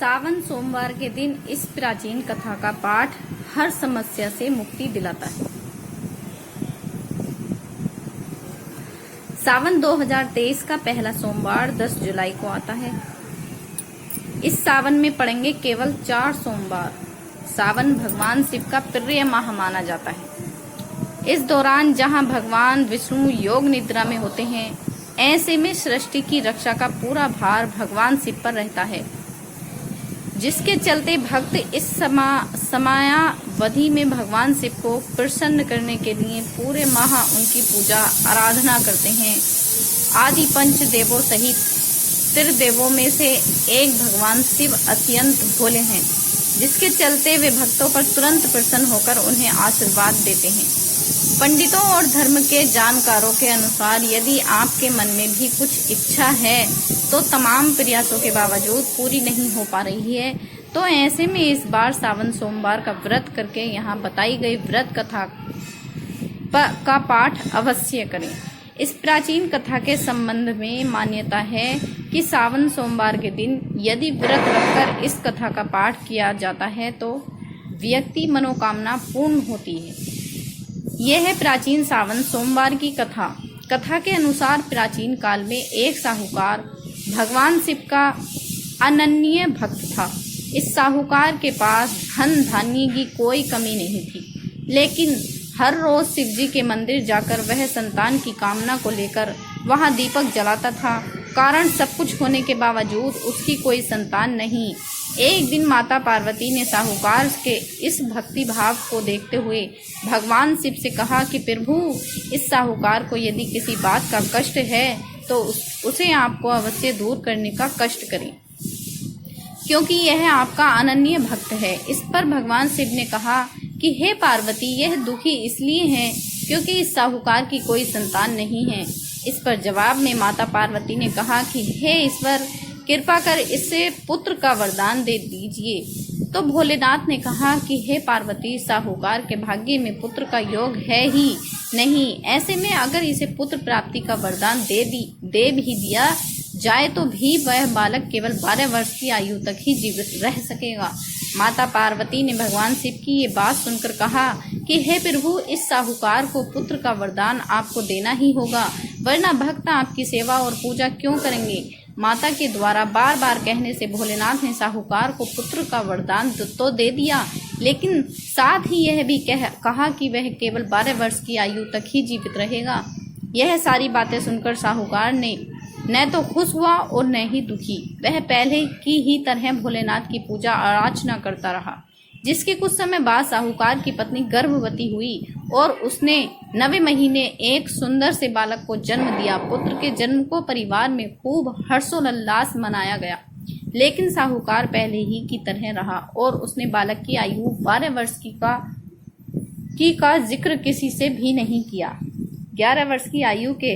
सावन सोमवार के दिन इस प्राचीन कथा का पाठ हर समस्या से मुक्ति दिलाता है। सावन 2023 का पहला सोमवार 10 जुलाई को आता है। इस सावन में पड़ेंगे केवल 4 सोमवार। सावन भगवान शिव का प्रिय माह माना जाता है। इस दौरान जहां भगवान विष्णु योग निद्रा में होते हैं, ऐसे में सृष्टि की रक्षा का पूरा भार भगवान शिव पर रहता है, जिसके चलते भक्त इस समयावधि में भगवान शिव को प्रसन्न करने के लिए पूरे माह उनकी पूजा आराधना करते हैं। आदि पंच देवों सहित त्रिदेवों में से एक भगवान शिव अत्यंत भोले हैं, जिसके चलते वे भक्तों पर तुरंत प्रसन्न होकर उन्हें आशीर्वाद देते हैं। पंडितों और धर्म के जानकारों के अनुसार यदि आपके मन में भी कुछ इच्छा है तो तमाम प्रयासों के बावजूद पूरी नहीं हो पा रही है, तो ऐसे में इस बार सावन सोमवार का व्रत करके यहाँ बताई गई व्रत कथा का पाठ अवश्य करें। इस प्राचीन कथा के संबंध में मान्यता है कि सावन सोमवार के दिन यदि व्रत रखकर इस कथा का पाठ किया जाता है तो व्यक्ति मनोकामना पूर्ण होती है। यह है प्राचीन सावन सोमवार की कथा। कथा के अनुसार प्राचीन काल में एक साहूकार भगवान शिव का अनन्य भक्त था। इस साहूकार के पास धन धान्य की कोई कमी नहीं थी, लेकिन हर रोज शिव जी के मंदिर जाकर वह संतान की कामना को लेकर वहां दीपक जलाता था। कारण सब कुछ होने के बावजूद उसकी कोई संतान नहीं। एक दिन माता पार्वती ने साहूकार के इस भक्ति भाव को देखते हुए भगवान शिव से कहा कि प्रभु, इस साहूकार को यदि किसी बात का कष्ट है तो उसे आपको अवश्य दूर करने का कष्ट करें, क्योंकि यह आपका अनन्य भक्त है। इस पर भगवान शिव ने कहा कि हे पार्वती, यह दुखी इसलिए है क्योंकि इस साहूकार की कोई संतान नहीं है। इस पर जवाब में माता पार्वती ने कहा कि हे ईश्वर, कृपा कर इससे पुत्र का वरदान दे दीजिए। तो भोलेनाथ ने कहा कि हे पार्वती, साहूकार के भाग्य में पुत्र का योग है ही नहीं। ऐसे में अगर इसे पुत्र प्राप्ति का वरदान दे भी दिया जाए तो भी वह बालक केवल 12 वर्ष की आयु तक ही जीवित रह सकेगा। माता पार्वती ने भगवान शिव की ये बात सुनकर कहा कि हे प्रभु, इस साहूकार को पुत्र का वरदान आपको देना ही होगा, वरना भक्त आपकी सेवा और पूजा क्यों करेंगे। माता के द्वारा बार बार कहने से भोलेनाथ ने साहूकार को पुत्र का वरदान तो दे दिया, लेकिन साथ ही यह भी कहा कि वह केवल 12 वर्ष की आयु तक ही जीवित रहेगा। यह सारी बातें सुनकर साहूकार ने न तो खुश हुआ और न ही दुखी। वह पहले की ही तरह भोलेनाथ की पूजा अर्चना करता रहा। जिसके कुछ समय बाद साहूकार की पत्नी गर्भवती हुई और उसने 9वें महीने एक सुंदर से बालक को जन्म दिया। पुत्र के जन्म को परिवार में खूब हर्षोल्लास मनाया गया, लेकिन साहूकार पहले ही की तरह रहा और उसने बालक की आयु 12 वर्ष की का जिक्र किसी से भी नहीं किया। 11 वर्ष की आयु के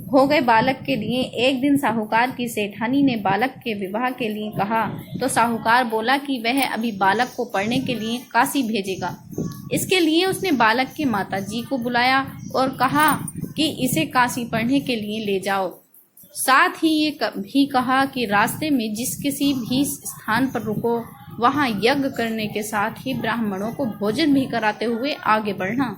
हो गए बालक के लिए एक दिन साहूकार की सेठानी ने बालक के विवाह के लिए कहा, तो साहूकार बोला कि वह अभी बालक को पढ़ने के लिए काशी भेजेगा। इसके लिए उसने बालक के माता जी को बुलाया और कहा कि इसे काशी पढ़ने के लिए ले जाओ। साथ ही ये भी कहा कि रास्ते में जिस किसी भी स्थान पर रुको, वहां यज्ञ करने के साथ ही ब्राह्मणों को भोजन भी कराते हुए आगे बढ़ना।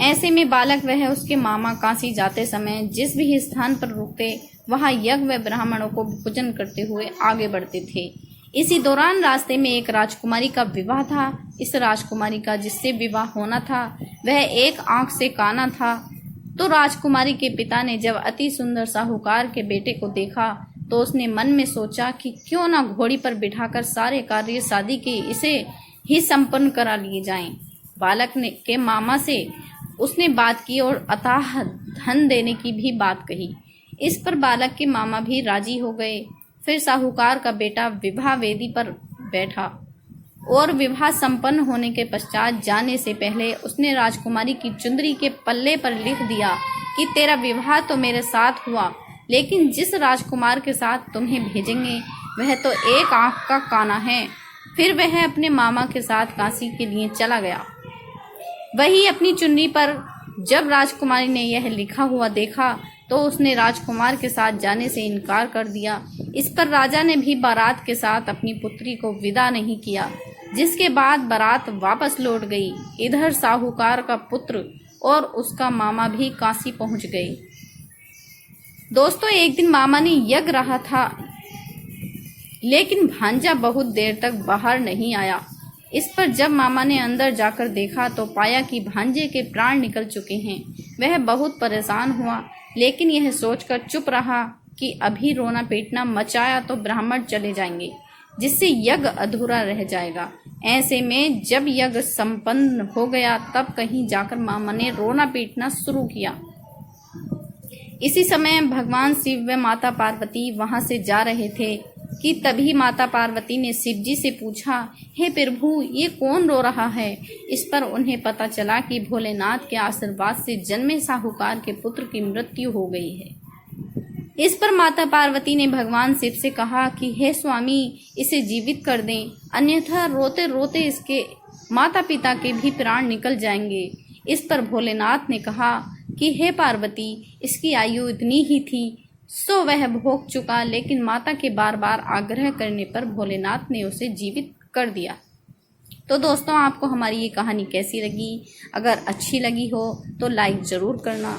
ऐसे में बालक वह उसके मामा काशी जाते समय जिस भी स्थान पर रुकते, वहां यज्ञ व ब्राह्मणों को भोजन करते हुए आगे बढ़ते थे। इसी दौरान रास्ते में एक राजकुमारी का विवाह था। इस राजकुमारी का जिससे विवाह होना था वह एक आंख से काना था। तो राजकुमारी के पिता ने जब अति सुंदर साहूकार के बेटे को देखा तो उसने मन में सोचा कि क्यों ना घोड़ी पर बिठाकर सारे कार्य शादी के इसे ही संपन्न करा लिए जाएं। बालक के मामा से उसने बात की और अथाह धन देने की भी बात कही। इस पर बालक के मामा भी राजी हो गए। फिर साहूकार का बेटा विवाह वेदी पर बैठा और विवाह संपन्न होने के पश्चात जाने से पहले उसने राजकुमारी की चुंदरी के पल्ले पर लिख दिया कि तेरा विवाह तो मेरे साथ हुआ, लेकिन जिस राजकुमार के साथ तुम्हें भेजेंगे वह तो एक आंख का काना है। फिर वह अपने मामा के साथ काशी के लिए चला गया। वही अपनी चुन्नी पर जब राजकुमारी ने यह लिखा हुआ देखा तो उसने राजकुमार के साथ जाने से इनकार कर दिया। इस पर राजा ने भी बारात के साथ अपनी पुत्री को विदा नहीं किया, जिसके बाद बारात वापस लौट गई। इधर साहूकार का पुत्र और उसका मामा भी काशी पहुंच गए। दोस्तों, एक दिन मामा ने यज्ञ रहा था, लेकिन भांजा बहुत देर तक बाहर नहीं आया। इस पर जब मामा ने अंदर जाकर देखा तो पाया कि भांजे के प्राण निकल चुके हैं। वह बहुत परेशान हुआ, लेकिन यह सोचकर चुप रहा कि अभी रोना पीटना मचाया तो ब्राह्मण चले जाएंगे, जिससे यज्ञ अधूरा रह जाएगा। ऐसे में जब यज्ञ संपन्न हो गया तब कहीं जाकर मामा ने रोना पीटना शुरू किया। इसी समय भगवान शिव व माता पार्वती वहां से जा रहे थे कि तभी माता पार्वती ने शिव जी से पूछा, हे प्रभु, ये कौन रो रहा है? इस पर उन्हें पता चला कि भोलेनाथ के आशीर्वाद से जन्मे साहूकार के पुत्र की मृत्यु हो गई है। इस पर माता पार्वती ने भगवान शिव से कहा कि हे स्वामी, इसे जीवित कर दें, अन्यथा रोते रोते इसके माता पिता के भी प्राण निकल जाएंगे। इस पर भोलेनाथ ने कहा कि हे पार्वती, इसकी आयु इतनी ही थी, सो वह भोग चुका, लेकिन माता के बार बार आग्रह करने पर भोलेनाथ ने उसे जीवित कर दिया। तो दोस्तों, आपको हमारी ये कहानी कैसी लगी? अगर अच्छी लगी हो तो लाइक ज़रूर करना।